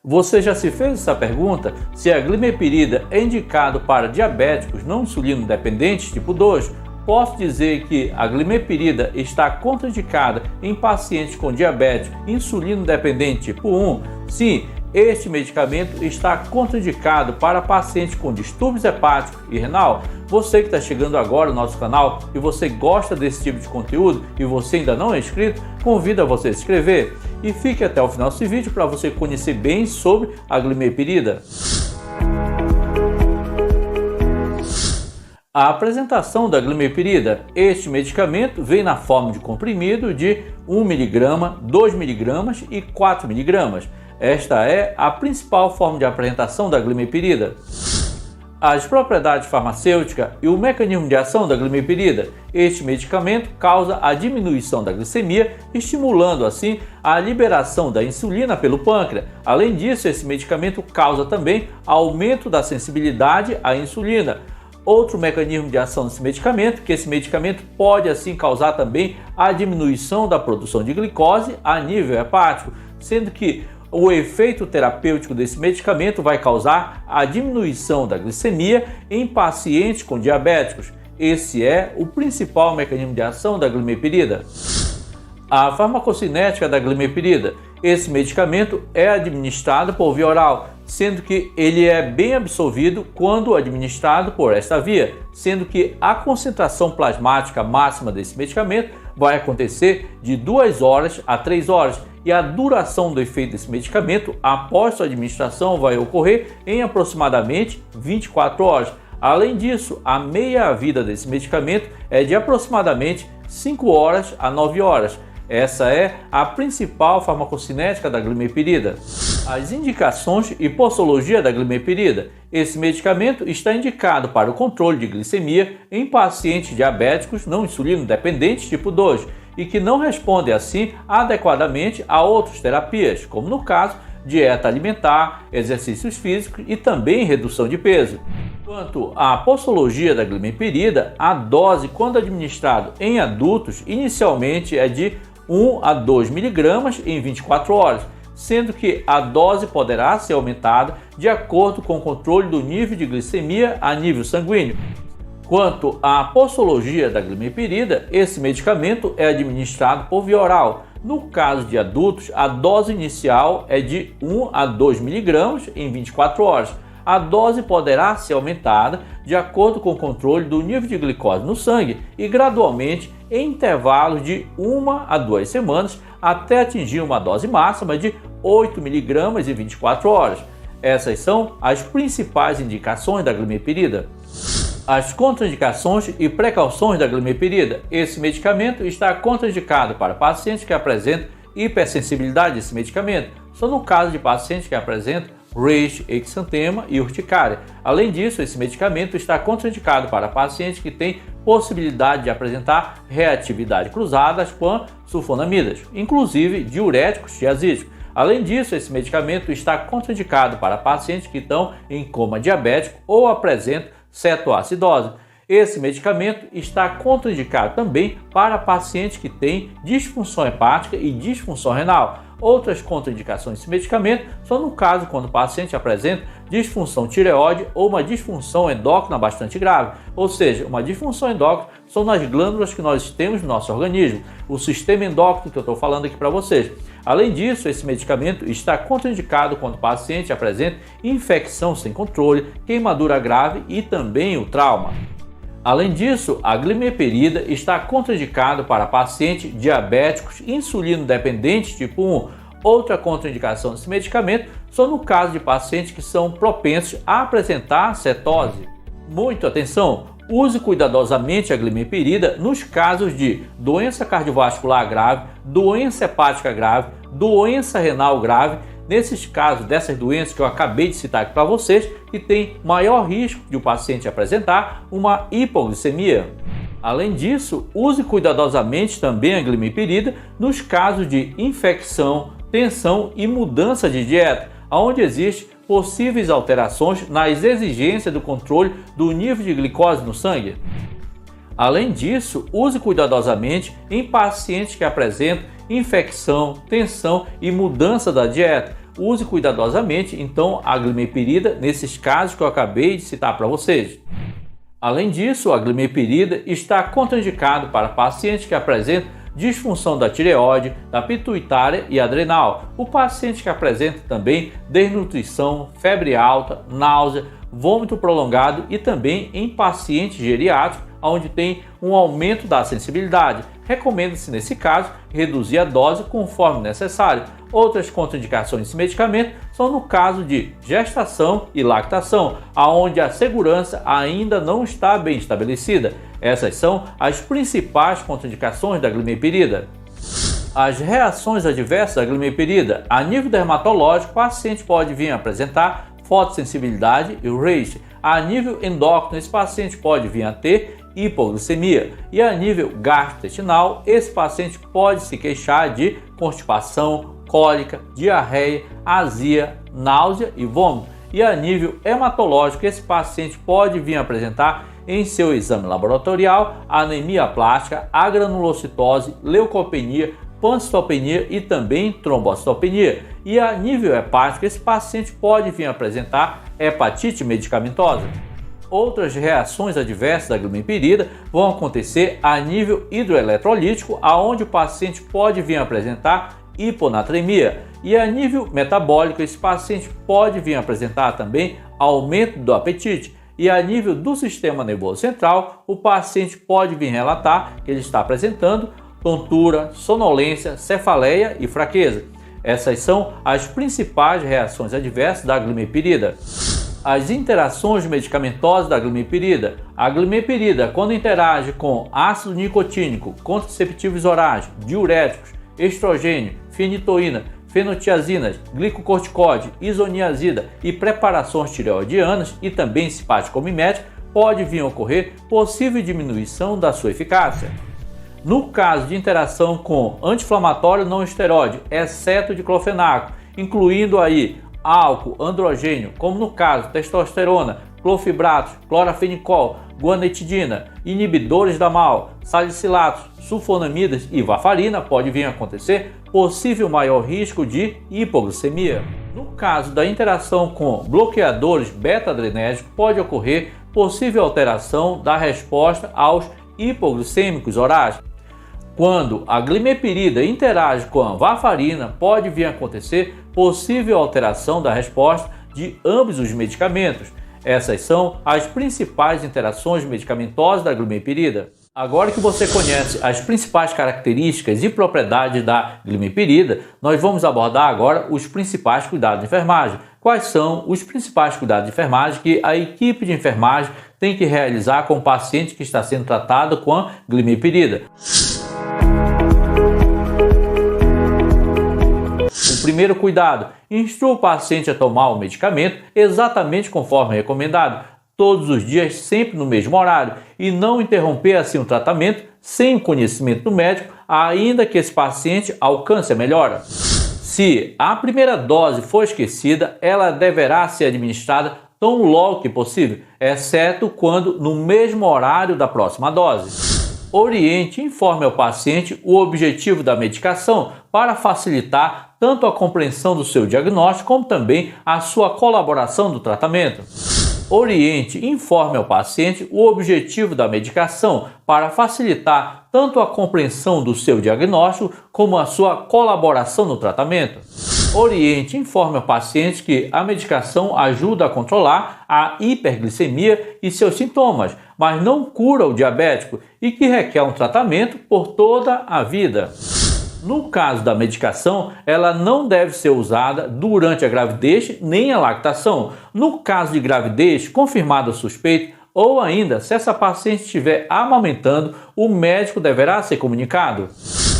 Você já se fez essa pergunta? Se a glimepirida é indicado para diabéticos não insulino dependentes tipo 2, posso dizer que a glimepirida está contraindicada em pacientes com diabetes insulino dependente tipo 1? Sim, este medicamento está contraindicado para pacientes com distúrbios hepáticos e renal. Você que está chegando agora no nosso canal e você gosta desse tipo de conteúdo e você ainda não é inscrito, convido a você a se inscrever e fique até o final desse vídeo para você conhecer bem sobre a glimepirida. A apresentação da glimepirida. Este medicamento vem na forma de comprimido de 1 mg, 2 mg e 4 mg. Esta é a principal forma de apresentação da glimepirida. As propriedades farmacêuticas e o mecanismo de ação da glimepirida. Este medicamento causa a diminuição da glicemia, estimulando assim a liberação da insulina pelo pâncreas. Além disso, esse medicamento causa também aumento da sensibilidade à insulina. Outro mecanismo de ação desse medicamento, que esse medicamento pode assim causar também a diminuição da produção de glicose a nível hepático, sendo que o efeito terapêutico desse medicamento vai causar a diminuição da glicemia em pacientes com diabéticos. Esse é o principal mecanismo de ação da glimepirida. A farmacocinética da glimepirida. Esse medicamento é administrado por via oral, sendo que ele é bem absorvido quando administrado por esta via, sendo que a concentração plasmática máxima desse medicamento vai acontecer de 2 horas a 3 horas e a duração do efeito desse medicamento após sua administração vai ocorrer em aproximadamente 24 horas. Além disso, a meia-vida desse medicamento é de aproximadamente 5 horas a 9 horas. Essa é a principal farmacocinética da glimepirida. As indicações e posologia da glimepirida. Esse medicamento está indicado para o controle de glicemia em pacientes diabéticos não insulino dependentes tipo 2 e que não respondem assim adequadamente a outras terapias, como no caso dieta alimentar, exercícios físicos e também redução de peso. Quanto à posologia da glimepirida, a dose quando administrado em adultos inicialmente é de 1 a 2 mg em 24 horas, sendo que a dose poderá ser aumentada de acordo com o controle do nível de glicemia a nível sanguíneo. Quanto à posologia da glimepirida, esse medicamento é administrado por via oral. No caso de adultos, a dose inicial é de 1 a 2 mg em 24 horas. A dose poderá ser aumentada de acordo com o controle do nível de glicose no sangue e gradualmente em intervalos de 1 a 2 semanas até atingir uma dose máxima de 8 mg em 24 horas. Essas são as principais indicações da glimepirida. As contraindicações e precauções da glimepirida. Esse medicamento está contraindicado para pacientes que apresentam hipersensibilidade a esse medicamento, só no caso de pacientes que apresentam raish, exantema e urticária. Além disso, esse medicamento está contraindicado para pacientes que têm possibilidade de apresentar reatividade cruzada com sulfonamidas, inclusive diuréticos tiazídicos. Além disso, esse medicamento está contraindicado para pacientes que estão em coma diabético ou apresentam cetoacidose. Esse medicamento está contraindicado também para pacientes que têm disfunção hepática e disfunção renal. Outras contraindicações desse medicamento são no caso quando o paciente apresenta disfunção tireoide ou uma disfunção endócrina bastante grave, ou seja, uma disfunção endócrina são nas glândulas que nós temos no nosso organismo, o sistema endócrino que eu estou falando aqui para vocês. Além disso, esse medicamento está contraindicado quando o paciente apresenta infecção sem controle, queimadura grave e também o trauma. Além disso, a glimepirida está contraindicado para pacientes diabéticos insulino dependentes tipo 1. Outra contraindicação desse medicamento são no caso de pacientes que são propensos a apresentar cetose. Muito atenção! Use cuidadosamente a glimepirida nos casos de doença cardiovascular grave, doença hepática grave, doença renal grave. Nesses casos dessas doenças que eu acabei de citar aqui para vocês, que tem maior risco de o paciente apresentar uma hipoglicemia. Além disso, use cuidadosamente também a glimepirida nos casos de infecção, tensão e mudança de dieta, onde existem possíveis alterações nas exigências do controle do nível de glicose no sangue. Além disso, use cuidadosamente em pacientes que apresentam infecção, tensão e mudança da dieta, use cuidadosamente então a glimepirida nesses casos que eu acabei de citar para vocês. Além disso, a glimepirida está contraindicado para pacientes que apresentam disfunção da tireoide, da pituitária e adrenal. O paciente que apresenta também desnutrição, febre alta, náusea, vômito prolongado e também em pacientes geriátricos, onde tem um aumento da sensibilidade. Recomenda-se, nesse caso, reduzir a dose conforme necessário. Outras contraindicações desse medicamento são no caso de gestação e lactação, onde a segurança ainda não está bem estabelecida. Essas são as principais contraindicações da glimepirida. As reações adversas da glimepirida. A nível dermatológico, o paciente pode vir a apresentar fotossensibilidade e rash. A nível endócrino, esse paciente pode vir a ter hipoglicemia. E a nível gastrointestinal, esse paciente pode se queixar de constipação, cólica, diarreia, azia, náusea e vômito. E a nível hematológico, esse paciente pode vir a apresentar em seu exame laboratorial anemia plástica, agranulocitose, leucopenia, pancitopenia e também trombocitopenia. E a nível hepático, esse paciente pode vir a apresentar hepatite medicamentosa. Outras reações adversas da glimepirida vão acontecer a nível hidroeletrolítico, aonde o paciente pode vir a apresentar hiponatremia. E a nível metabólico, esse paciente pode vir a apresentar também aumento do apetite. E a nível do sistema nervoso central, o paciente pode vir relatar que ele está apresentando tontura, sonolência, cefaleia e fraqueza. Essas são as principais reações adversas da glimepirida. As interações medicamentosas da glimepirida. A glimepirida, quando interage com ácido nicotínico, contraceptivos orais, diuréticos, estrogênio, fenitoína, fenotiazinas, glicocorticoide, isoniazida e preparações tireoidianas e também simpático-mimética, pode vir a ocorrer possível diminuição da sua eficácia. No caso de interação com anti-inflamatório não esteroide, exceto diclofenaco, incluindo aí álcool, androgênio, como no caso testosterona, clofibratos, clorafenicol, guanetidina, inibidores da MAO, salicilatos, sulfonamidas e varfarina, pode vir a acontecer possível maior risco de hipoglicemia. No caso da interação com bloqueadores beta-adrenérgicos, pode ocorrer possível alteração da resposta aos hipoglicêmicos orais. Quando a glimepirida interage com a varfarina, pode vir a acontecer possível alteração da resposta de ambos os medicamentos. Essas são as principais interações medicamentosas da glimepirida. Agora que você conhece as principais características e propriedades da glimepirida, nós vamos abordar agora os principais cuidados de enfermagem. Quais são os principais cuidados de enfermagem que a equipe de enfermagem tem que realizar com o paciente que está sendo tratado com a glimepirida? O primeiro cuidado: instrua o paciente a tomar o medicamento exatamente conforme recomendado, todos os dias, sempre no mesmo horário, e não interromper assim o tratamento sem o conhecimento do médico, ainda que esse paciente alcance a melhora. Se a primeira dose for esquecida, ela deverá ser administrada tão logo que possível, exceto quando no mesmo horário da próxima dose. Oriente e informe ao paciente o objetivo da medicação para facilitar tanto a compreensão do seu diagnóstico como também a sua colaboração no tratamento. Oriente e informe ao paciente o objetivo da medicação para facilitar tanto a compreensão do seu diagnóstico como a sua colaboração no tratamento. Oriente e informe ao paciente que a medicação ajuda a controlar a hiperglicemia e seus sintomas, mas não cura o diabético e que requer um tratamento por toda a vida. No caso da medicação, ela não deve ser usada durante a gravidez nem a lactação. No caso de gravidez confirmada ou suspeita, ou ainda se essa paciente estiver amamentando, o médico deverá ser comunicado.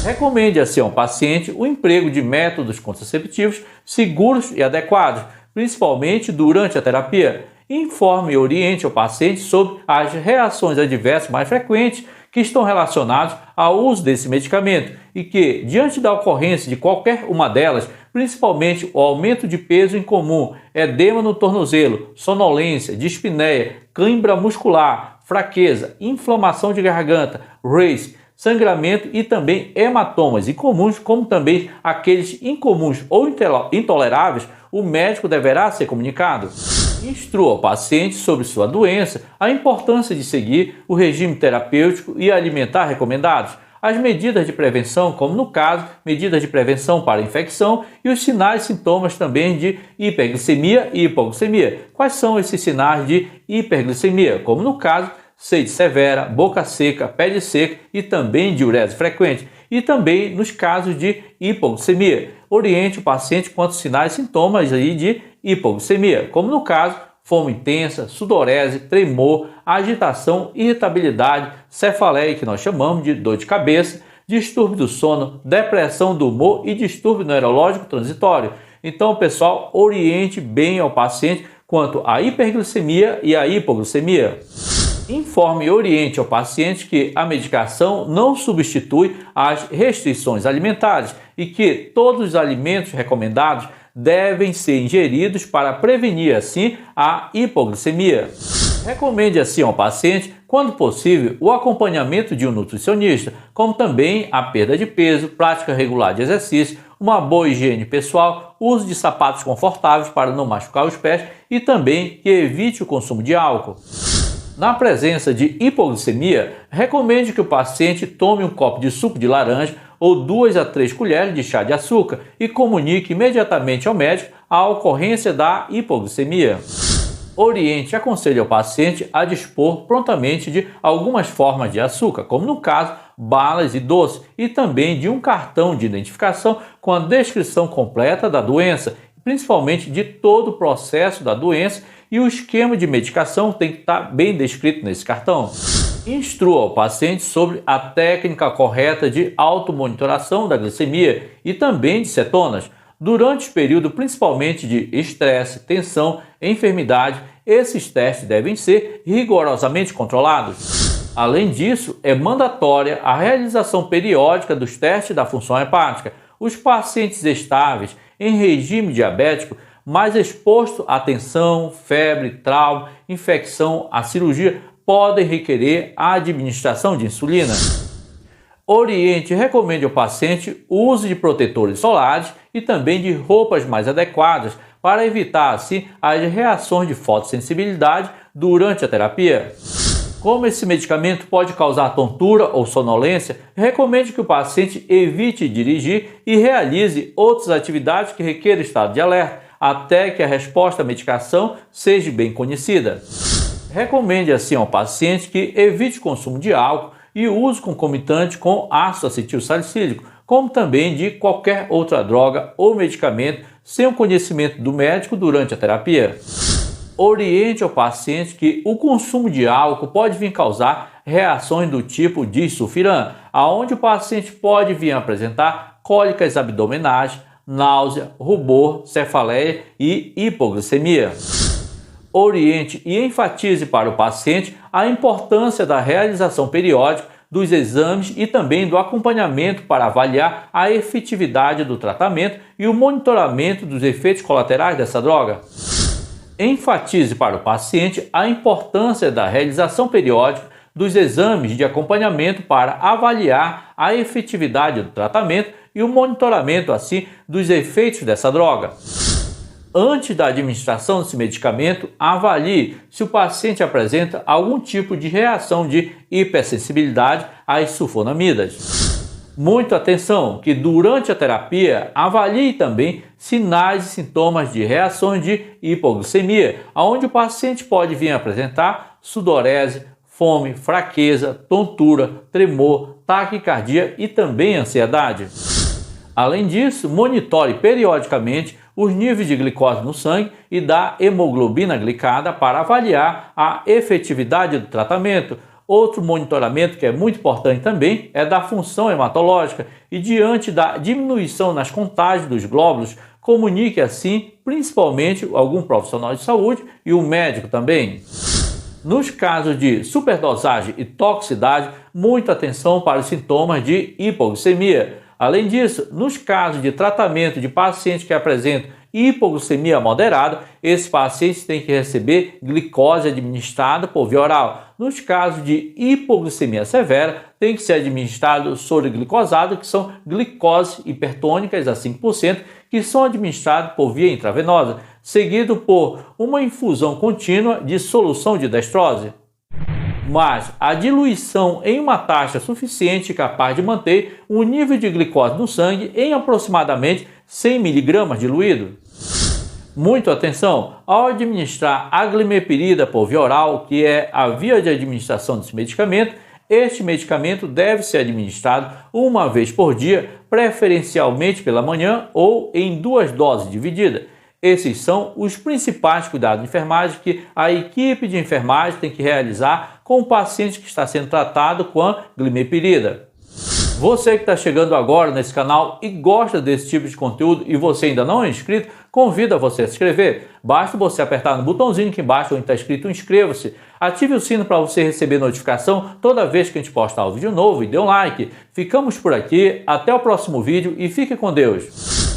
Recomende assim ao paciente o emprego de métodos contraceptivos seguros e adequados, principalmente durante a terapia. Informe e oriente ao paciente sobre as reações adversas mais frequentes que estão relacionadas ao uso desse medicamento e que, diante da ocorrência de qualquer uma delas, principalmente o aumento de peso incomum, edema no tornozelo, sonolência, dispneia, cãibra muscular, fraqueza, inflamação de garganta, rash, sangramento e também hematomas incomuns, como também aqueles incomuns ou intoleráveis, o médico deverá ser comunicado. Instrua o paciente sobre sua doença, a importância de seguir o regime terapêutico e alimentar recomendados, as medidas de prevenção, como no caso, medidas de prevenção para infecção e os sinais e sintomas também de hiperglicemia e hipoglicemia. Quais são esses sinais de hiperglicemia? Como no caso, sede severa, boca seca, pele seca e também diurese frequente. E também nos casos de hipoglicemia. Oriente o paciente quanto aos sinais e sintomas aí de hipoglicemia, como no caso, fome intensa, sudorese, tremor, agitação, irritabilidade, cefaleia, que nós chamamos de dor de cabeça, distúrbio do sono, depressão do humor e distúrbio neurológico transitório. Então, pessoal, oriente bem ao paciente quanto à hiperglicemia e à hipoglicemia. Informe e oriente ao paciente que a medicação não substitui as restrições alimentares e que todos os alimentos recomendados devem ser ingeridos para prevenir, assim, a hipoglicemia. Recomende, assim, ao paciente, quando possível, o acompanhamento de um nutricionista, como também a perda de peso, prática regular de exercício, uma boa higiene pessoal, uso de sapatos confortáveis para não machucar os pés e também que evite o consumo de álcool. Na presença de hipoglicemia, recomende que o paciente tome um copo de suco de laranja ou 2 a 3 colheres de chá de açúcar e comunique imediatamente ao médico a ocorrência da hipoglicemia. Oriente e aconselhe ao paciente a dispor prontamente de algumas formas de açúcar, como no caso, balas e doces, e também de um cartão de identificação com a descrição completa da doença, principalmente de todo o processo da doença, e o esquema de medicação tem que estar bem descrito nesse cartão. Instrua o paciente sobre a técnica correta de automonitoração da glicemia e também de cetonas. Durante o período principalmente de estresse, tensão, enfermidade, esses testes devem ser rigorosamente controlados. Além disso, é mandatória a realização periódica dos testes da função hepática. Os pacientes estáveis em regime diabético, mais expostos à tensão, febre, trauma, infecção, à cirurgia, podem requerer a administração de insulina. Oriente e recomende ao paciente o uso de protetores solares e também de roupas mais adequadas para evitar, assim, as reações de fotossensibilidade durante a terapia. Como esse medicamento pode causar tontura ou sonolência, recomende que o paciente evite dirigir e realize outras atividades que requeram estado de alerta, até que a resposta à medicação seja bem conhecida. Recomende, assim, ao paciente que evite o consumo de álcool e o uso concomitante com ácido acetil salicílico, como também de qualquer outra droga ou medicamento sem o conhecimento do médico durante a terapia. Oriente ao paciente que o consumo de álcool pode vir causar reações do tipo disulfiram, aonde o paciente pode vir a apresentar cólicas abdominais, náusea, rubor, cefaleia e hipoglicemia. Oriente e enfatize para o paciente a importância da realização periódica dos exames e também do acompanhamento para avaliar a efetividade do tratamento e o monitoramento dos efeitos colaterais dessa droga. Enfatize para o paciente a importância da realização periódica dos exames de acompanhamento para avaliar a efetividade do tratamento e o monitoramento, assim, dos efeitos dessa droga. Antes da administração desse medicamento, avalie se o paciente apresenta algum tipo de reação de hipersensibilidade às sulfonamidas. Muita atenção que durante a terapia avalie também sinais e sintomas de reações de hipoglicemia, onde o paciente pode vir a apresentar sudorese, fome, fraqueza, tontura, tremor, taquicardia e também ansiedade. Além disso, monitore periodicamente os níveis de glicose no sangue e da hemoglobina glicada para avaliar a efetividade do tratamento. Outro monitoramento que é muito importante também é da função hematológica e, diante da diminuição nas contagens dos glóbulos, comunique assim principalmente algum profissional de saúde e o médico também. Nos casos de superdosagem e toxicidade, muita atenção para os sintomas de hipoglicemia. Além disso, nos casos de tratamento de pacientes que apresentam hipoglicemia moderada, esses pacientes têm que receber glicose administrada por via oral. Nos casos de hipoglicemia severa, tem que ser administrado soro glicosado, que são glicoses hipertônicas a 5%, que são administrados por via intravenosa, seguido por uma infusão contínua de solução de destrose. Mas a diluição em uma taxa suficiente capaz de manter o nível de glicose no sangue em aproximadamente 100 mg diluído. Muito atenção! Ao administrar a glimepirida por via oral, que é a via de administração desse medicamento, este medicamento deve ser administrado uma vez por dia, preferencialmente pela manhã ou em 2 doses divididas. Esses são os principais cuidados de enfermagem que a equipe de enfermagem tem que realizar com o paciente que está sendo tratado com a glimepirida. Você que está chegando agora nesse canal e gosta desse tipo de conteúdo e você ainda não é inscrito, convido você a se inscrever. Basta você apertar no botãozinho aqui embaixo onde está escrito inscreva-se. Ative o sino para você receber notificação toda vez que a gente postar um vídeo novo e dê um like. Ficamos por aqui, até o próximo vídeo e fique com Deus.